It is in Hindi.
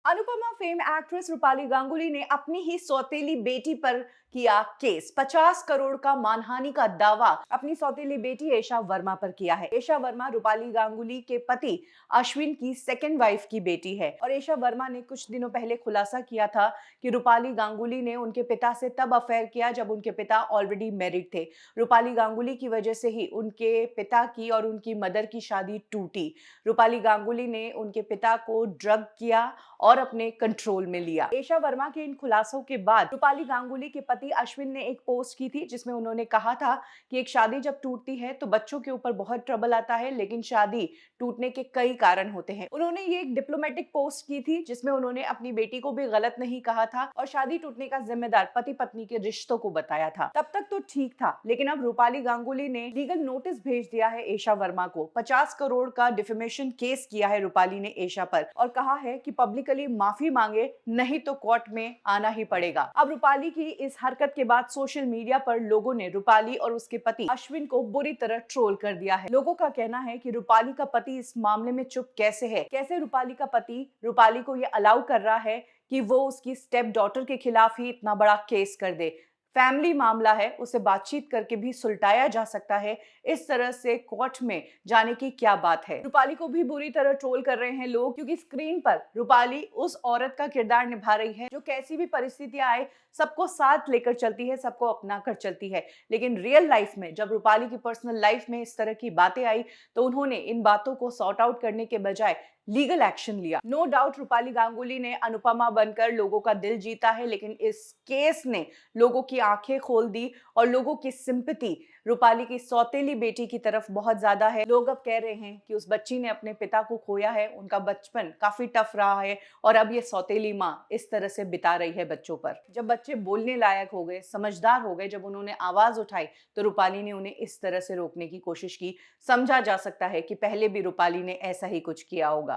अनुपमा फेम एक्ट्रेस रूपाली गांगुली ने अपनी ही सौतेली बेटी पर किया केस। 50 करोड़ का मानहानि का दावा अपनी सौतेली बेटी एशा वर्मा पर किया है। एशा वर्मा रूपाली गांगुली के पति अश्विन की सेकंड वाइफ की बेटी है और एशा वर्मा ने कुछ दिनों पहले खुलासा किया था कि रूपाली गांगुली ने उनके पिता से तब अफेयर किया जब उनके पिता ऑलरेडी मैरिड थे। रूपाली गांगुली की वजह से ही उनके पिता की और उनकी मदर की शादी टूटी। रूपाली गांगुली ने उनके पिता को ड्रग किया और अपने कंट्रोल में लिया। एशा वर्मा के इन खुलासों के बाद रूपाली गांगुली के पति अश्विन ने एक पोस्ट की थी जिसमें उन्होंने कहा था कि एक शादी जब टूटती है तो बच्चों के ऊपर बहुत ट्रबल आता है, लेकिन शादी टूटने के कई कारण होते हैं। उन्होंने ये एक डिप्लोमेटिक पोस्ट की थी जिसमें उन्होंने अपनी बेटी को भी गलत नहीं कहा था और शादी टूटने का जिम्मेदार पति पत्नी के रिश्तों को बताया था। तब तक तो ठीक था, लेकिन अब रूपाली गांगुली ने लीगल नोटिस भेज दिया है एशा वर्मा को। 50 करोड़ का डिफेमेशन केस किया है रूपाली ने एशा पर और कहा है कि पब्लिकली माफी मांगे, नहीं तो कोर्ट में आना ही पड़ेगा। अब रूपाली की इस हरकत के बाद सोशल मीडिया पर लोगों ने रूपाली और उसके पति अश्विन को बुरी तरह ट्रोल कर दिया है। लोगों का कहना है कि रूपाली का पति इस मामले में चुप कैसे है, कैसे रूपाली का पति रूपाली को ये अलाउ कर रहा है कि वो उसकी स्टेप डॉटर के खिलाफ ही इतना बड़ा केस कर दे। फैमिली मामला है, उसे बातचीत करके भी सुलटाया जा सकता है। इस तरह से कोर्ट में जाने की क्या बात है। रूपाली को भी बुरी तरह ट्रोल कर रहे हैं लोग, क्योंकि स्क्रीन पर रूपाली उस औरत का किरदार निभा रही है जो कैसी भी परिस्थितियां आए सबको साथ लेकर चलती है, सबको अपना कर चलती है। लेकिन रियल लाइफ में जब रूपाली की पर्सनल लाइफ में इस तरह की बातें आई तो उन्होंने इन बातों को सॉर्ट आउट करने के बजाय लीगल एक्शन लिया। नो डाउट रूपाली गांगुली ने अनुपमा बनकर लोगों का दिल जीता है, लेकिन इस केस ने लोगों की आंखें खोल दी और लोगों की सिंपैथी रूपाली की सौतेली बेटी की तरफ बहुत ज्यादा है। लोग अब कह रहे हैं कि उस बच्ची ने अपने पिता को खोया है, उनका बचपन काफी टफ रहा है और अब ये सौतेली माँ इस तरह से बिता रही है बच्चों पर। जब बच्चे बोलने लायक हो गए, समझदार हो गए, जब उन्होंने आवाज उठाई तो रूपाली ने उन्हें इस तरह से रोकने की कोशिश की। समझा जा सकता है कि पहले भी रूपाली ने ऐसा ही कुछ किया होगा।